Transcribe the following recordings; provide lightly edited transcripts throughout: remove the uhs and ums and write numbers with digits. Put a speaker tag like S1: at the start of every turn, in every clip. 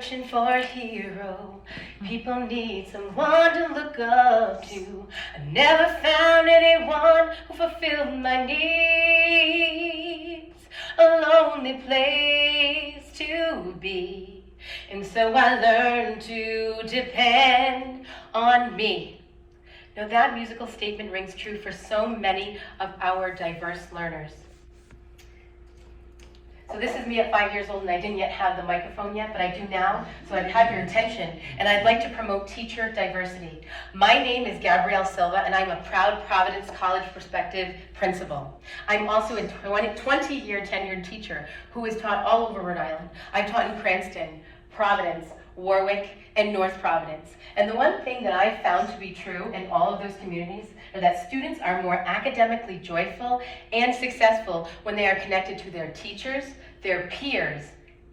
S1: searching for a hero. People need someone to look up to. I never found anyone who fulfilled my needs. A lonely place to be. And so I learned to depend on me. Now that musical statement rings true for so many of our diverse learners. So this is me at 5 years old, and I didn't yet have the microphone yet, but I do now, so I'd have your attention, and I'd like to promote teacher diversity. My name is Gabrielle Silva, and I'm a proud Providence College Perspective principal. I'm also a 20-year tenured teacher who has taught all over Rhode Island. I've taught in Cranston, Providence, Warwick, and North Providence. And the one thing that I've found to be true in all of those communities are that students are more academically joyful and successful when they are connected to their teachers, their peers,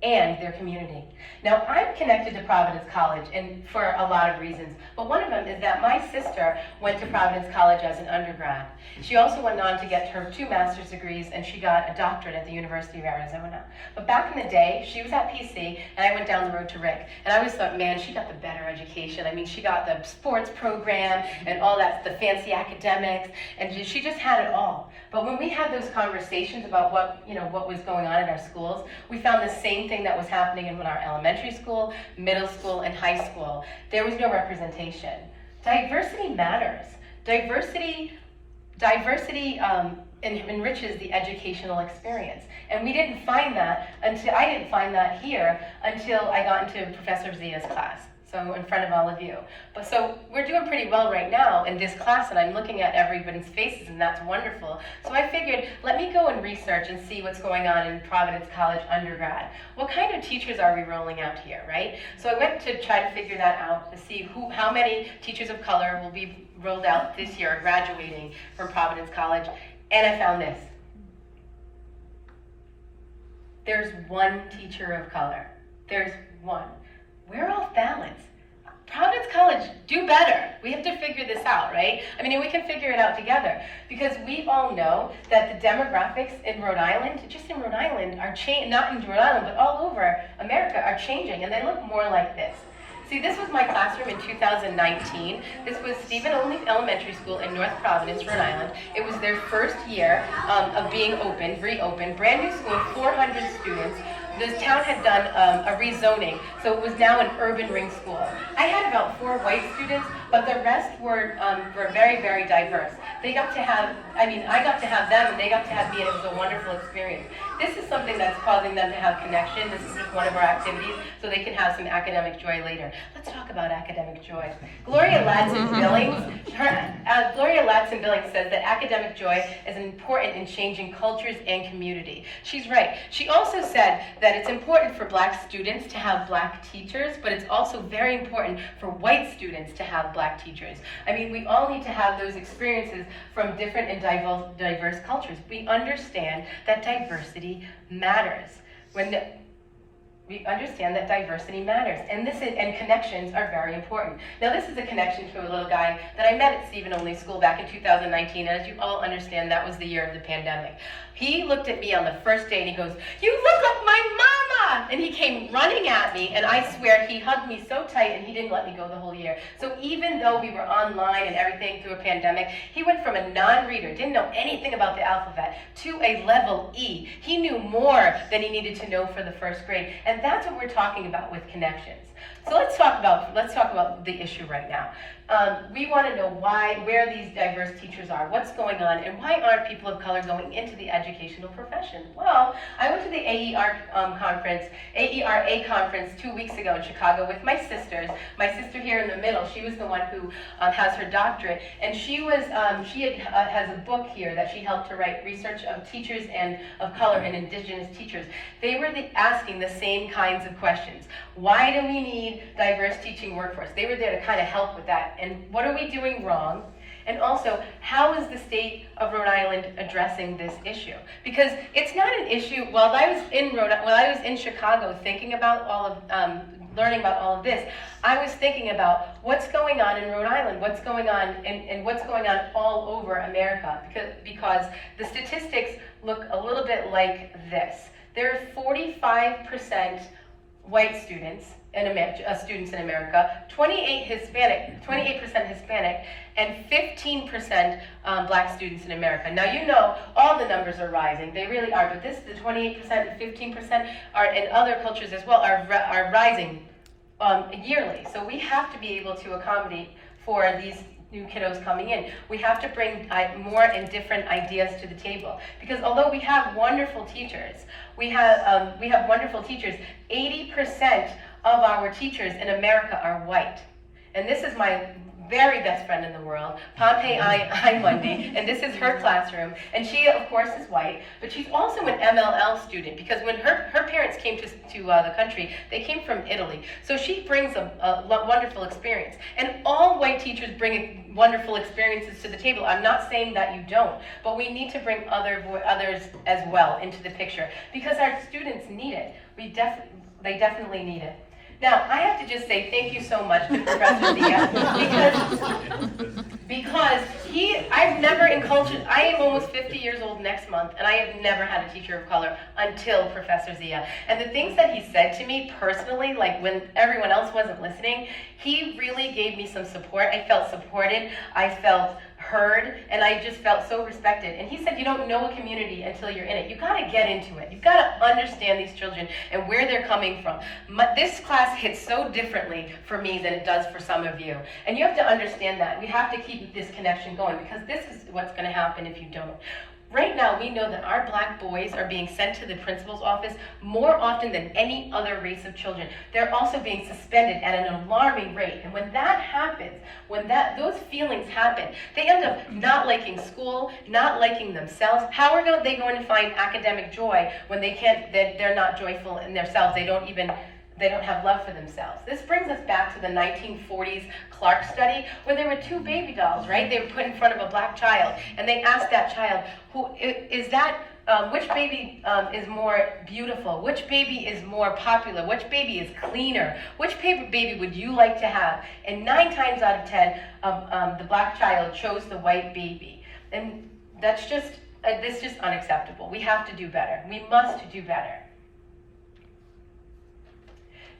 S1: and their community. Now, I'm connected to Providence College and for a lot of reasons, but one of them is that my sister went to Providence College as an undergrad. She also went on to get her 2 master's degrees, and she got a doctorate at the University of Arizona. But back in the day, she was at PC, and I went down the road to Rick, and I always thought, man, she got the better education. I mean, she got the sports program and all that, the fancy academics, and she just had it all. But when we had those conversations about what was going on in our schools, we found the same thing that was happening in our elementary school, middle school, and high school. There was no representation. Diversity matters. Diversity enriches the educational experience. And we didn't find that I didn't find that here until I got into Professor Zia's class. So in front of all of you. But so we're doing pretty well right now in this class, and I'm looking at everybody's faces, and that's wonderful. So I figured, let me go and research and see what's going on in Providence College undergrad. What kind of teachers are we rolling out here, right? So I went to try to figure that out, to see how many teachers of color will be rolled out this year, graduating from Providence College, and I found this. There's one teacher of color. There's one. We're off balance. Providence College, do better. We have to figure this out, right? I mean, we can figure it out together, because we all know that the demographics in Rhode Island, just in Rhode Island, are changing, not in Rhode Island, but all over America are changing, and they look more like this. See, this was my classroom in 2019. This was Stephen Only Elementary School in North Providence, Rhode Island. It was their first year of being reopened, brand new school, 400 students. The town had done a rezoning, so it was now an urban ring school. I had about 4 white students, but the rest were very, very diverse. I got to have them, and they got to have me, and it was a wonderful experience. This is something that's causing them to have connection. This is just one of our activities, so they can have some academic joy later. Let's talk about academic joy. Gloria Ladson-Billings says that academic joy is important in changing cultures and community. She's right. She also said that it's important for Black students to have Black teachers, but it's also very important for white students to have Black teachers. I mean, we all need to have those experiences from different and diverse cultures. We understand that diversity matters. We understand that diversity matters, and connections are very important. Now, this is a connection to a little guy that I met at Stephen Only School back in 2019, and as you all understand, that was the year of the pandemic. He looked at me on the first day, and he goes, "You look like my mama!" And he came running at me, and I swear he hugged me so tight, and he didn't let me go the whole year. So even though we were online and everything through a pandemic, he went from a non-reader, didn't know anything about the alphabet, to a level E. He knew more than he needed to know for the first grade, and that's what we're talking about with connections. So let's talk about the issue right now. We want to know where these diverse teachers are, what's going on, and why aren't people of color going into the educational profession? Well, I went to the AERA conference 2 weeks ago in Chicago with my sisters. My sister here in the middle, she was the one who has her doctorate, and she has a book here that she helped to write, research of teachers and of color and indigenous teachers. They were asking the same kinds of questions. Why do we need diverse teaching workforce? They were there to kind of help with that. And what are we doing wrong? And also, how is the state of Rhode Island addressing this issue? Because it's not an issue. While I was in Chicago thinking about learning about all of this, I was thinking about what's going on in Rhode Island, what's going on and what's going on all over America, because the statistics look a little bit like this. There are 45% white students in America, 28% Hispanic, and 15% black students in America. Now you know all the numbers are rising; they really are. But the 28% and 15% are, in other cultures as well, are rising yearly. So we have to be able to accommodate for these new kiddos coming in. We have to bring more and different ideas to the table, because although we have wonderful teachers, we have wonderful teachers. 80% of our teachers in America are white, and this is my very best friend in the world, Pompey Mundy, and this is her classroom, and she of course is white, but she's also an MLL student, because when her parents came to the country, they came from Italy, so she brings a wonderful experience, and all white teachers bring wonderful experiences to the table. I'm not saying that you don't, but we need to bring others as well into the picture, because our students need it. They definitely need it. Now, I have to just say thank you so much to Professor Zia, because I've never encountered, I am almost 50 years old next month, and I have never had a teacher of color until Professor Zia. And the things that he said to me personally, like when everyone else wasn't listening, he really gave me some support. I felt supported, I felt heard, and I just felt so respected. And he said, you don't know a community until you're in it. You gotta get into it. You've gotta understand these children and where they're coming from. This class hits so differently for me than it does for some of you. And you have to understand that. We have to keep this connection going, because this is what's gonna happen if you don't. Right now, we know that our black boys are being sent to the principal's office more often than any other race of children. They're also being suspended at an alarming rate. And when that happens, when those feelings happen, they end up not liking school, not liking themselves. How are they going to find academic joy when they're not joyful in themselves? They don't have love for themselves. This brings us back to the 1940s Clark study, where there were two baby dolls, right? They were put in front of a black child, and they asked that child, which baby is more beautiful? Which baby is more popular? Which baby is cleaner? Which baby would you like to have? And 9 times out of 10, the black child chose the white baby. And that's just unacceptable. We have to do better. We must do better.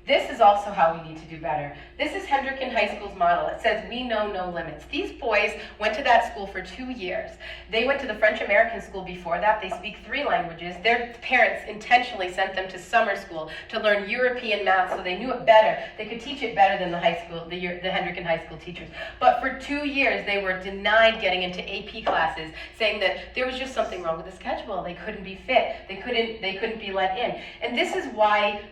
S1: This is also how we need to do better. This is Hendricken High School's model. It says, we know no limits. These boys went to that school for 2 years. They went to the French American school before that. They speak 3 languages. Their parents intentionally sent them to summer school to learn European math, so they knew it better. They could teach it better than the Hendricken High School teachers. But for 2 years, they were denied getting into AP classes, saying that there was just something wrong with the schedule. They couldn't be fit. They couldn't be let in. And this is why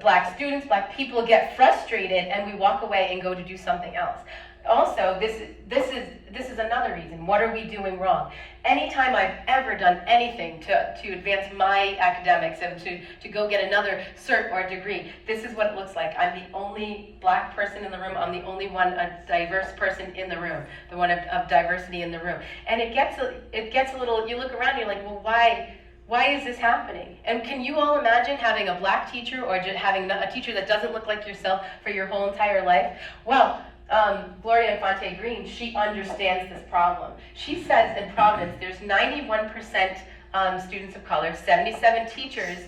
S1: black students, black people get frustrated, and we walk away and go to do something else. Also, this is another reason. What are we doing wrong? Anytime I've ever done anything to advance my academics and to go get another cert or degree, this is what it looks like. I'm the only black person in the room. I'm the only a diverse person in the room, the one of diversity in the room. And it gets a little, you look around, you're like, well, why is this happening? And can you all imagine having a black teacher, or just having a teacher that doesn't look like yourself for your whole entire life? Well, Gloria Infante Green, she understands this problem. She says in Providence, there's 91% students of color, 77 teachers.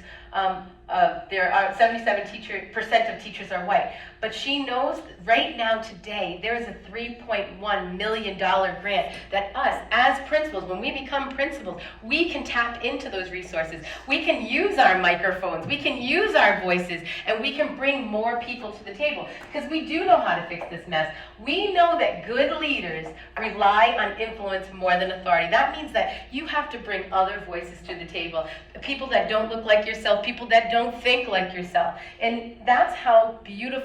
S1: There are 77% of teachers are white. But she knows right now, today, there is a $3.1 million grant that us, as principals, when we become principals, we can tap into those resources. We can use our microphones, we can use our voices, and we can bring more people to the table. Because we do know how to fix this mess. We know that good leaders rely on influence more than authority. That means that you have to bring other voices to the table. People that don't look like yourself, people that don't think like yourself. And that's how beautiful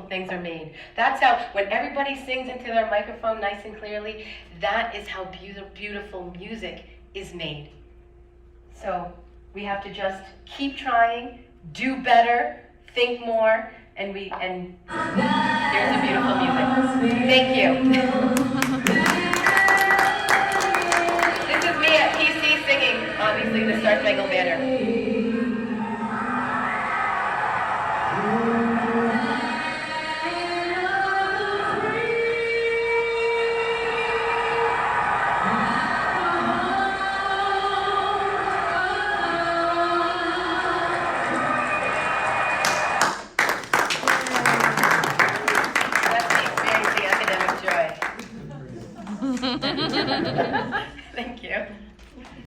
S1: things are made. That's how, when everybody sings into their microphone nice and clearly, that is how beautiful music is made. So we have to just keep trying, do better, think more, and there's a beautiful music. Thank you. This is me at PC singing, obviously, the Star Spangled Banner.